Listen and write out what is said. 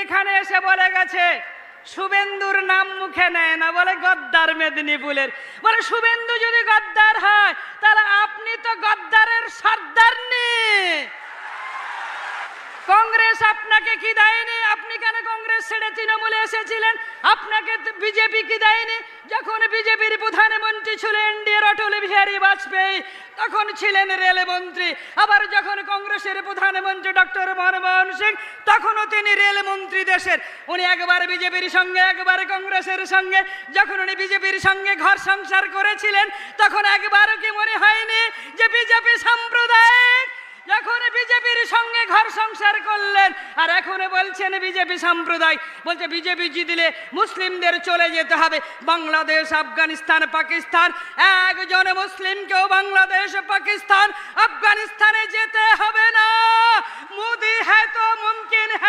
এখানে এসে বলে গেছে শুভেন্দুর নাম মুখে নেয় না, বলে গদ্দার মেদিনীপুরের। বলে শুভেন্দু যদি গদ্দার হয় তাহলে আপনি তো গদ্দারের সর্দার নি। কংগ্রেস আপনাকে কি দেয়নি? আপনি কেন কংগ্রেস ছেড়ে তৃণমূলে এসেছিলেন? আপনাকে বিজেপি কি দেয়নি? যখন বিজেপির প্রধানমন্ত্রী ছিলেন এনডিএর অটল বিহারী বাজপেয়ী, তখন ছিলেন রেলমন্ত্রী। আবার যখন কংগ্রেসের প্রধানমন্ত্রী ডক্টর মনমোহন সিং, তখনও তিনি রেলমন্ত্রী দেশের। উনি একবার বিজেপির সঙ্গে, একবার কংগ্রেসের সঙ্গে। যখন উনি বিজেপির সঙ্গে ঘর সংসার করেছিলেন, তখন একবারও কি মনে হয়নি যে বিজেপি সাম্প্রদায়িক? যখন বিজেপির সঙ্গে ঘর সংসার করলেন আর এখন বলছেন বিজেপি সাম্প্রদায়িক। বলছে বিজেপি জিতলে মুসলিমদের চলে যেতে হবে বাংলাদেশ, আফগানিস্তান, পাকিস্তান। একজন মুসলিমকেও বাংলাদেশ, পাকিস্তান, আফগানিস্তানে যেতে হবে না। মোদি হ্যায় তো মুমকিন হ্যায়।